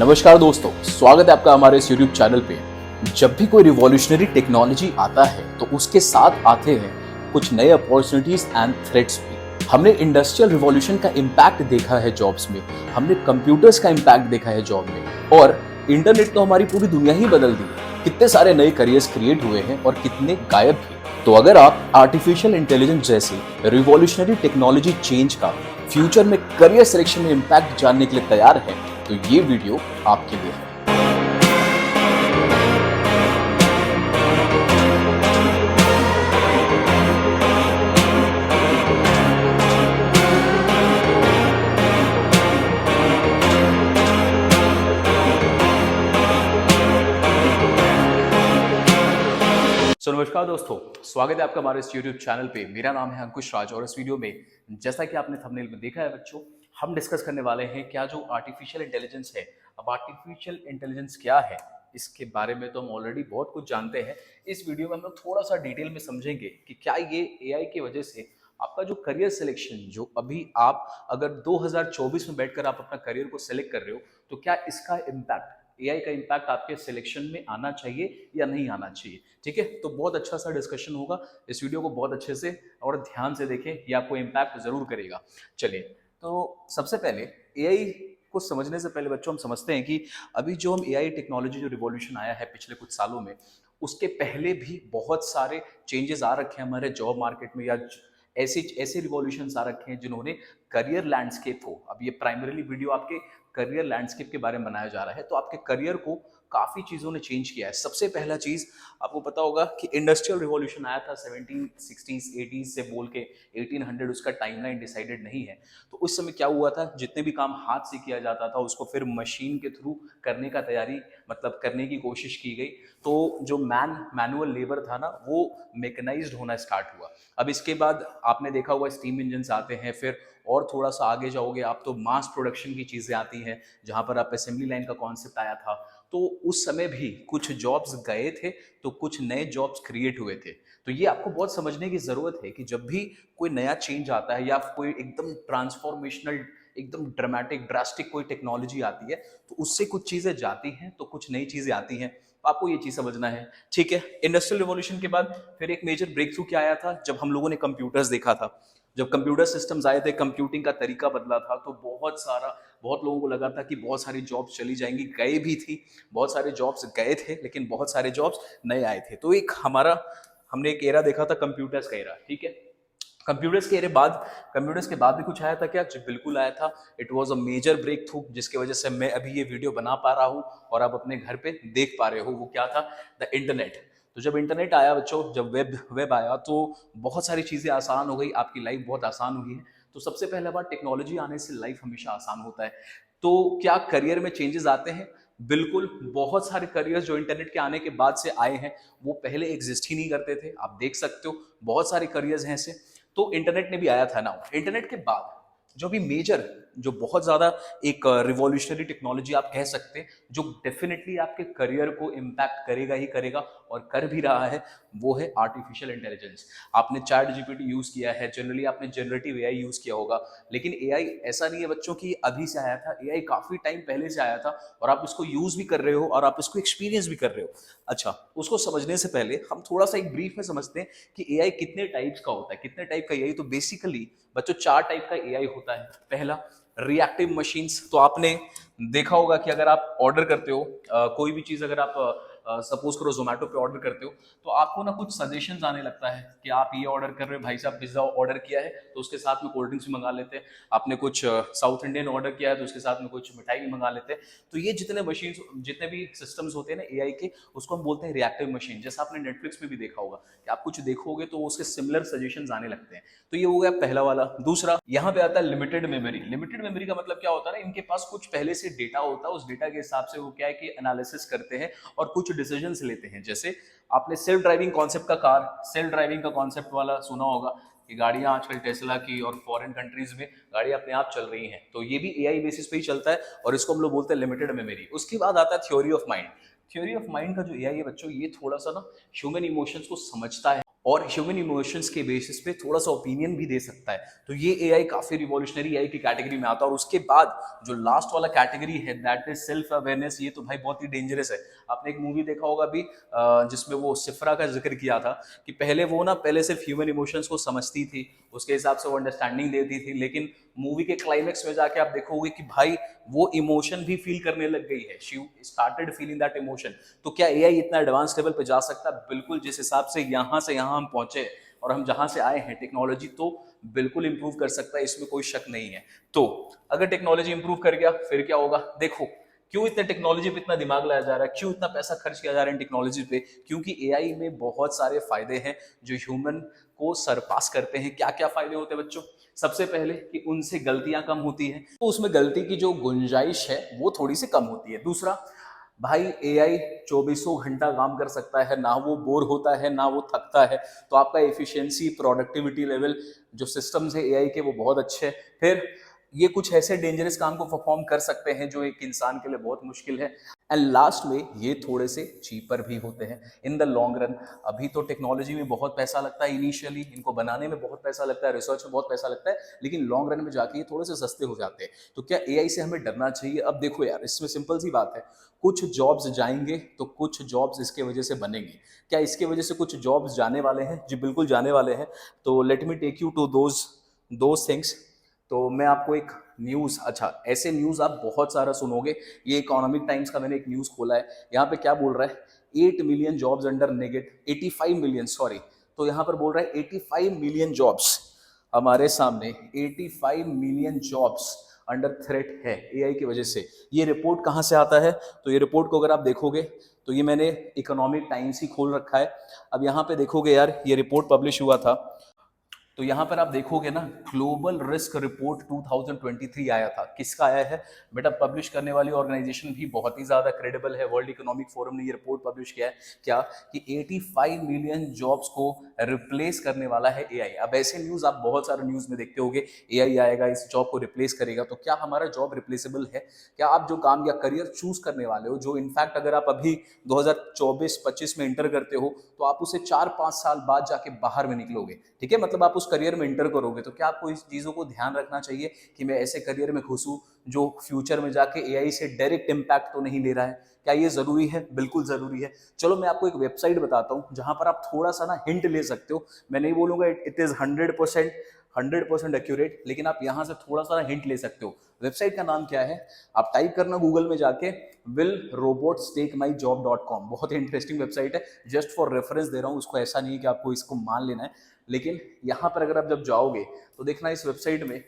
नमस्कार दोस्तों, स्वागत है आपका हमारे इस YouTube चैनल पे। जब भी कोई रिवॉल्यूशनरी टेक्नोलॉजी आता है तो उसके साथ आते हैं कुछ नए अपॉर्चुनिटीज एंड थ्रेट्स भी। हमने इंडस्ट्रियल रिवॉल्यूशन का इम्पैक्ट देखा है जॉब्स में, हमने कंप्यूटर्स का इम्पैक्ट देखा है जॉब में, और इंटरनेट तो हमारी पूरी दुनिया ही बदल दी है। कितने सारे नए करियर्स क्रिएट हुए हैं और कितने गायब भी। तो अगर आप आर्टिफिशियल इंटेलिजेंस जैसी रिवॉल्यूशनरी टेक्नोलॉजी चेंज का फ्यूचर में करियर सिलेक्शन में इम्पैक्ट जानने के लिए तैयार हैं, तो ये वीडियो आपके लिए है। नमस्कार दोस्तों, स्वागत है आपका हमारे इस YouTube चैनल पे। मेरा नाम है अंकुश राज और इस वीडियो में, जैसा कि आपने थंबनेल में देखा है बच्चों, हम डिस्कस करने वाले हैं क्या जो आर्टिफिशियल इंटेलिजेंस है। अब आर्टिफिशियल इंटेलिजेंस क्या है, इसके बारे में तो हम ऑलरेडी बहुत कुछ जानते हैं। इस वीडियो में हम लोग थोड़ा सा डिटेल में समझेंगे कि क्या ये AI की वजह से आपका जो करियर सिलेक्शन, जो अभी आप अगर 2024 में बैठकर आप अपना करियर को सिलेक्ट कर रहे हो, तो क्या इसका इम्पैक्ट, AI का इम्पैक्ट आपके सिलेक्शन में आना चाहिए या नहीं आना चाहिए। ठीक है, तो बहुत अच्छा सा डिस्कशन होगा। इस वीडियो को बहुत अच्छे से और ध्यान से देखें, ये आपको इम्पैक्ट जरूर करेगा। चलिए, तो सबसे पहले AI को समझने से पहले बच्चों हम समझते हैं कि अभी जो हम AI टेक्नोलॉजी जो रिवॉल्यूशन आया है पिछले कुछ सालों में, उसके पहले भी बहुत सारे चेंजेस आ रखे हैं हमारे जॉब मार्केट में, या ऐसे ऐसे रिवॉल्यूशन आ रखे हैं जिन्होंने करियर लैंडस्केप को, अब ये प्राइमरीली वीडियो आपके करियर लैंडस्केप के बारे में बनाया जा रहा है, तो आपके करियर को काफी चीजों ने चेंज किया है। सबसे पहला चीज आपको पता होगा कि इंडस्ट्रियल रिवॉल्यूशन आया था 1760s 80s से बोल के 1800, उसका टाइमलाइन डिसाइडेड नहीं है। तो उस समय क्या हुआ था, जितने भी काम हाथ से किया जाता था उसको फिर मशीन के थ्रू करने का तैयारी, मतलब करने की कोशिश की गई। तो जो मैनुअल लेबर था ना, वो मैकेनाइज्ड होना स्टार्ट हुआ। अब इसके बाद आपने देखा हुआ स्टीम इंजन आते हैं, फिर और थोड़ा सा आगे जाओगे आप तो मास प्रोडक्शन की चीजें आती हैं, जहां पर आप असेंबली लाइन का कॉन्सेप्ट आया था। तो उस समय भी कुछ जॉब्स गए थे तो कुछ नए जॉब्स क्रिएट हुए थे। तो ये आपको बहुत समझने की जरूरत है कि जब भी कोई नया चेंज आता है या कोई एकदम ट्रांसफॉर्मेशनल, एकदम ड्रामेटिक ड्रास्टिक कोई टेक्नोलॉजी आती है, तो उससे कुछ चीजें जाती हैं तो कुछ नई चीजें आती हैं। तो आपको ये चीज समझना है। ठीक है, इंडस्ट्रियल रिवॉल्यूशन के बाद फिर एक मेजर ब्रेक थ्रू क्या आया था, जब हम लोगों ने कंप्यूटर्स देखा था। जब कंप्यूटर सिस्टम्स आए थे, कंप्यूटिंग का तरीका बदला था, तो बहुत लोगों को लगा था कि बहुत सारी जॉब्स चली जाएंगी, गए भी थी। बहुत सारे जॉब्स गए थे लेकिन बहुत सारे जॉब्स नए आए थे। तो एक हमने एक एरा देखा था, कंप्यूटर्स का एरा। ठीक है, कंप्यूटर्स के बाद भी कुछ आया था क्या? जी बिल्कुल आया था। It was a major breakthrough, जिसकी वजह से मैं अभी ये वीडियो बना पा रहा हूँ और आप अपने घर पे देख पा रहे हो। वो क्या था? The internet. तो जब इंटरनेट आया बच्चों, जब वेब आया, तो बहुत सारी चीजें आसान हो गई, आपकी लाइफ बहुत आसान हुई है। तो सबसे पहला बात, टेक्नोलॉजी आने से लाइफ हमेशा आसान होता है। तो क्या करियर में चेंजेस आते हैं? बिल्कुल। बहुत सारे करियर्स जो इंटरनेट के आने के बाद से आए हैं, वो पहले एग्जिस्ट ही नहीं करते थे। आप देख सकते हो बहुत सारे करियर्स हैं ऐसे। तो इंटरनेट ने भी आया था ना। इंटरनेट के बाद जो भी मेजर, जो बहुत ज्यादा एक रिवॉल्यूशनरी टेक्नोलॉजी आप कह सकते हैं, जो डेफिनेटली आपके करियर को इम्पैक्ट करेगा ही करेगा और कर भी रहा है, वो है आर्टिफिशियल इंटेलिजेंस। आपने चैट जीपीटी यूज किया है, जनरली आपने जनरेटिव एआई यूज किया होगा। लेकिन एआई ऐसा नहीं है बच्चों की अभी से आया था, एआई काफी टाइम पहले से आया था और आप इसको यूज भी कर रहे हो और आप इसको एक्सपीरियंस भी कर रहे हो। अच्छा, उसको समझने से पहले हम थोड़ा सा एक ब्रीफ में समझते हैं कि एआई कितने टाइप्स का होता है, कितने टाइप का एआई। तो बेसिकली बच्चों 4 टाइप का एआई होता है। पहला, रिएक्टिव मशीन्स। तो आपने देखा होगा कि अगर आप ऑर्डर करते हो कोई भी चीज, अगर आप सपोज करो जोमेटो पे ऑर्डर करते हो, तो आपको ना कुछ सजेशंस आने लगता है कि आप ये ऑर्डर कर रहे हो, भाई साहब पिज्जा ऑर्डर किया है तो उसके साथ में कोल्ड ड्रिंक्स भी मंगा लेते हैं। आपने कुछ साउथ इंडियन ऑर्डर किया है तो उसके साथ में कुछ मिठाई भी मंगा लेते हैं। तो ये जितने मशीन, जितने भी सिस्टम्स होते हैं ना एआई के, उसको हम बोलते हैं रिएक्टिव मशीन। जैसा आपने नेटफ्लिक्स में भी देखा होगा कि आप कुछ देखोगे तो उसके सिमिलर सजेशंस आने लगते हैं। तो ये हो गया पहला वाला। दूसरा, यहाँ पे आता है लिमिटेड मेमोरी। लिमिटेड मेमोरी का मतलब क्या होता है ना, इनके पास कुछ पहले से डेटा होता है, उस डेटा के हिसाब से वो क्या है कि एनालिसिस करते हैं और कुछ डिसीजंस लेते हैं। जैसे आपने सेल्फ ड्राइविंग कॉन्सेप्ट का, सेल्फ ड्राइविंग का कॉन्सेप्ट वाला सुना होगा कि गाड़ियां आजकल टेस्ला की और फॉरेन कंट्रीज में गाड़ियां अपने आप चल रही हैं, तो ये भी एआई बेसिस पे ही चलता है और इसको हम लोग बोलते हैं लिमिटेड मेमोरी। उसके बाद आता है theory of mind. Theory of mind का जो एआई है बच्चों, ये थोड़ा सा ना ह्यूमन इमोशंस को समझता है और ह्यूमन इमोशंस के बेसिस पे थोड़ा सा ओपिनियन भी दे सकता है। तो ये एआई काफी रिवॉल्यूशनरी एआई की कैटेगरी में आता है। और उसके बाद जो लास्ट वाला कैटेगरी है दैट इज सेल्फ अवेयरनेस, ये तो भाई बहुत ही डेंजरस है। आपने एक मूवी देखा होगा अभी जिसमें वो सिफ्रा का जिक्र किया था कि पहले सिर्फ ह्यूमन इमोशंस को समझती थी, उसके हिसाब से वो अंडरस्टैंडिंग देती थी, लेकिन मूवी के क्लाइमेक्स में जाके आप देखोगे कि भाई वो इमोशन भी फील करने लग गई है, she started feeling that emotion. तो क्या एआई इतना एडवांस लेवल पे जा सकता है? बिल्कुल। जिस हिसाब से यहाँ हम पहुंचे और हम जहां से आए हैं, टेक्नोलॉजी तो बिल्कुल इंप्रूव कर सकता है, इसमें कोई शक नहीं है। तो अगर टेक्नोलॉजी इंप्रूव कर गया फिर क्या होगा? देखो, क्यों इतने टेक्नोलॉजी पे इतना दिमाग लाया जा रहा है, क्यों इतना पैसा खर्च किया जा रहा है टेक्नोलॉजी पे? क्योंकि एआई में बहुत सारे फायदे हैं जो ह्यूमन को सरपास करते हैं। क्या क्या फायदे होते हैं बच्चों? सबसे पहले कि उनसे गलतियां कम होती हैं, तो उसमें गलती की जो गुंजाइश है वो थोड़ी सी कम होती है। दूसरा, भाई एआई चौबीसों घंटा काम कर सकता है, ना वो बोर होता है ना वो थकता है। तो आपका एफिशिएंसी, प्रोडक्टिविटी लेवल, जो सिस्टम्स है एआई के वो बहुत अच्छे हैं। फिर ये कुछ ऐसे डेंजरस काम को परफॉर्म कर सकते हैं जो एक इंसान के लिए बहुत मुश्किल है। एंड लास्ट में ये थोड़े से चीपर भी होते हैं इन द लॉन्ग रन। अभी तो टेक्नोलॉजी में बहुत पैसा लगता है, इनिशियली इनको बनाने में बहुत पैसा लगता है, रिसर्च में बहुत पैसा लगता है, लेकिन लॉन्ग रन में जाके ये थोड़े से सस्ते हो जाते हैं। तो क्या एआई से हमें डरना चाहिए? अब देखो यार, इसमें सिंपल सी बात है, कुछ जॉब्स जाएंगे तो कुछ जॉब्स इसके वजह से बनेंगे। क्या इसके वजह से कुछ जॉब्स जाने वाले हैं? जी बिल्कुल जाने वाले हैं। तो let me take you to those things. तो मैं आपको एक न्यूज़, अच्छा ऐसे न्यूज़ आप बहुत सारा सुनोगे। ये इकोनॉमिक टाइम्स का मैंने एक न्यूज़ खोला है, यहाँ पे क्या बोल रहा है, 8 million jobs under negate, 85 million sorry. तो यहाँ पर बोल रहा है 85 मिलियन जॉब्स हमारे सामने, 85 मिलियन जॉब्स अंडर थ्रेट है एआई की वजह से। ये रिपोर्ट कहाँ से आता है? तो ये रिपोर्ट को अगर आप देखोगे तो ये मैंने इकोनॉमिक टाइम्स ही खोल रखा है। अब यहाँ पे देखोगे यार, ये रिपोर्ट पब्लिश हुआ था, तो यहां पर आप देखोगे ना, ग्लोबल रिस्क रिपोर्ट 2023 आया था। किसका आया है बेटा? पब्लिश करने वाली ऑर्गेनाइजेशन भी बहुत ही ज्यादा क्रेडिबल है, वर्ल्ड इकोनॉमिक फोरम ने ये रिपोर्ट पब्लिश किया है। क्या कि 85 मिलियन जॉब्स को रिप्लेस करने वाला है एआई। अब ऐसे न्यूज आप बहुत सारे न्यूज में देखते होगे, एआई आएगा इस जॉब को रिप्लेस करेगा। तो क्या हमारा जॉब रिप्लेसेबल है? क्या आप जो काम या करियर चूज करने वाले हो, जो इनफैक्ट अगर आप अभी 2024-25 में इंटर करते हो तो आप उसे 4-5 साल बाद जाके बाहर में निकलोगे, ठीक है, मतलब आप उस करियर में इंटर करोगे। तो क्या आपको इस चीजों को ध्यान रखना चाहिए कि मैं ऐसे करियर में घुसूं जो फ्यूचर में जाके एआई से डायरेक्ट इम्पैक्ट तो नहीं ले रहा है? क्या ये जरूरी है? बिल्कुल जरूरी है। चलो मैं आपको एक वेबसाइट बताता हूं जहां पर आप थोड़ा सा ना हिंट ले सकते हो। मैं नहीं बोलूंगा इट इज 100% एक्यूरेट, लेकिन आप यहां से थोड़ा सा हिंट ले सकते हो। वेबसाइट का नाम क्या है? आप टाइप करना गूगल में जाके, willrobotstakemyjob.com। बहुत ही इंटरेस्टिंग वेबसाइट है, जस्ट फॉर रेफरेंस दे रहा हूँ उसको, ऐसा नहीं है कि आपको इसको मान लेना है। लेकिन यहाँ पर अगर आप जब जाओगे तो देखना इस वेबसाइट में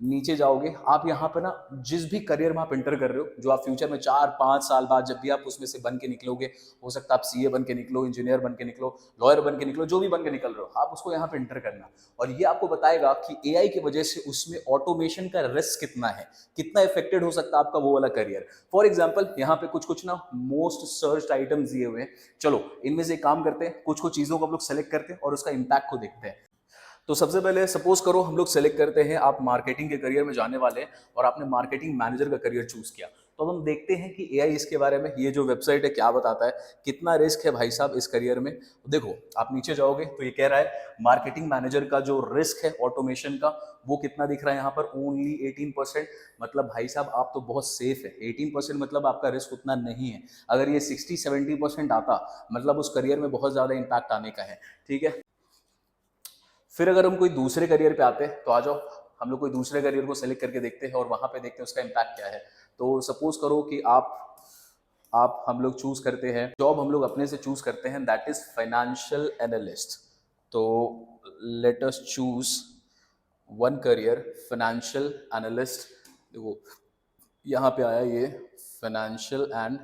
नीचे जाओगे आप, यहाँ पे ना जिस भी करियर में आप इंटर कर रहे हो, जो आप फ्यूचर में 4-5 साल बाद जब भी आप उसमें से बन के निकलोगे, हो सकता है आप सीए बन के निकलो, इंजीनियर बन के निकलो, लॉयर बन के निकलो, जो भी बन के निकल रहे हो, आप उसको यहाँ पे इंटर करना। और ये आपको बताएगा कि एआई की वजह से उसमें ऑटोमेशन का रिस्क कितना है, कितना इफेक्टेड हो सकता है आपका वो वाला करियर। फॉर एग्जाम्पल यहाँ पे कुछ कुछ ना मोस्ट सर्च आइटम्स दिए हुए हैं। चलो इनमें से काम करते हैं, कुछ कुछ चीजों को हम लोग सेलेक्ट करते हैं और उसका इम्पैक्ट को देखते हैं। तो सबसे पहले सपोज करो हम लोग सेलेक्ट करते हैं, आप मार्केटिंग के करियर में जाने वाले हैं और आपने मार्केटिंग मैनेजर का करियर चूज किया। तो अब हम देखते हैं कि एआई इसके बारे में, ये जो वेबसाइट है क्या बताता है, कितना रिस्क है भाई साहब इस करियर में। देखो आप नीचे जाओगे तो ये कह रहा है मार्केटिंग मैनेजर का जो रिस्क है ऑटोमेशन का, वो कितना दिख रहा है यहाँ पर, ओनली 18%। मतलब भाई साहब आप तो बहुत सेफ है। 18% मतलब आपका रिस्क उतना नहीं है। अगर ये 60-70% आता मतलब उस करियर में बहुत ज्यादा इंपैक्ट आने का है, ठीक है। फिर अगर हम कोई दूसरे करियर पे आते हैं तो आ जाओ, हम लोग कोई दूसरे करियर को सेलेक्ट करके देखते हैं और वहां पे देखते हैं उसका इम्पैक्ट क्या है। तो सपोज करो कि आप हम लोग चूज करते हैं जॉब, हम लोग अपने से चूज करते हैं, दैट इज फाइनेंशियल एनालिस्ट। तो let us choose one career, financial analyst. देखो यहाँ पे आया ये फाइनेंशियल एंड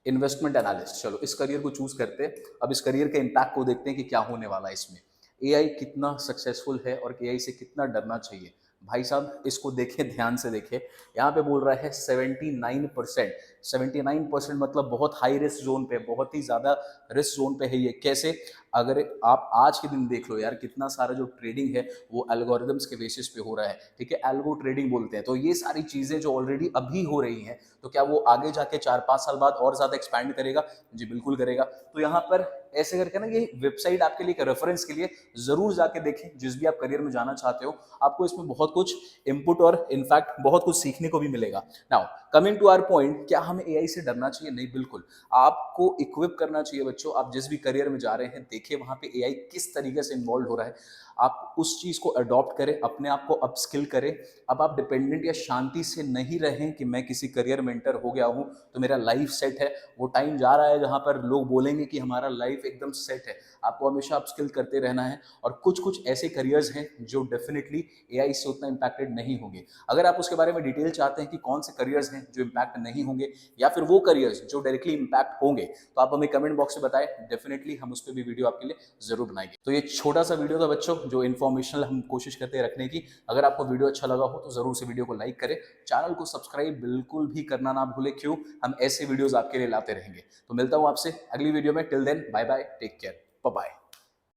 इन्वेस्टमेंट एनालिस्ट। चलो इस करियर को चूज करते हैं। अब इस करियर के इम्पैक्ट को देखते हैं कि क्या होने वाला है इसमें, एआई कितना सक्सेसफुल है और एआई से कितना डरना चाहिए। भाई साहब इसको देखें, ध्यान से देखें, यहाँ पे बोल रहा है 79%। 79% मतलब बहुत हाई रिस्क जोन पे, बहुत ही ज्यादा रिस्क जोन पे है ये। कैसे? अगर आप आज के दिन देख लो यार, कितना सारा जो ट्रेडिंग है वो एल्गोरिदम्स के बेसिस पे हो रहा है, ठीक है, एल्गो ट्रेडिंग बोलते हैं। तो ये सारी चीजें जो ऑलरेडी अभी हो रही हैं, तो क्या वो आगे जाके 4-5 साल बाद और ज्यादा एक्सपैंड करेगा? जी बिल्कुल करेगा। तो यहाँ पर ऐसे करके ना ये वेबसाइट आपके लिए एक रेफरेंस के लिए जरूर जाके देखें। जिस भी आप करियर में जाना चाहते हो आपको इसमें बहुत कुछ इनपुट और इनफैक्ट बहुत कुछ सीखने को भी मिलेगा। Now coming to our point, क्या हमें एआई से डरना चाहिए? नहीं, बिल्कुल आपको इक्विप करना चाहिए बच्चों। आप जिस भी करियर में जा रहे हैं देखिए वहां पे एआई किस तरीके से इन्वॉल्व हो रहा है, आप उस चीज को अडॉप्ट करें, अपने आप को अपस्किल करें। अब आप डिपेंडेंट या शांति से नहीं रहें कि मैं किसी करियर में एंटर हो गया हूं तो मेरा लाइफ सेट है। वो टाइम जा रहा है जहां पर लोग बोलेंगे कि हमारा लाइफ एकदम सेट है। आपको हमेशा अपस्किल करते रहना है और कुछ कुछ ऐसे करियर्स हैं जो डेफिनेटली एआई से उतना इंपैक्टेड नहीं होंगे। अगर आप उसके बारे में डिटेल चाहते हैं कि कौन से करियर्स हैं जो इंपैक्ट नहीं होंगे या फिर वो करियर्स जो डायरेक्टली इंपैक्ट होंगे, तो आप हमें कमेंट बॉक्स में बताएं, डेफिनेटली हम उस पर भी वीडियो आपके लिए जरूर बनाएंगे। तो ये छोटा सा वीडियो था बच्चों, जो इन्फॉर्मेशनल हम कोशिश करते हैं रखने की। अगर आपको वीडियो अच्छा लगा हो तो जरूर से वीडियो को लाइक करें, चैनल को सब्सक्राइब बिल्कुल भी करना ना भूले, क्यों, हम ऐसे वीडियोस आपके लिए लाते रहेंगे। तो मिलता हूं आपसे अगली वीडियो में। Till then bye bye, take care, bye bye.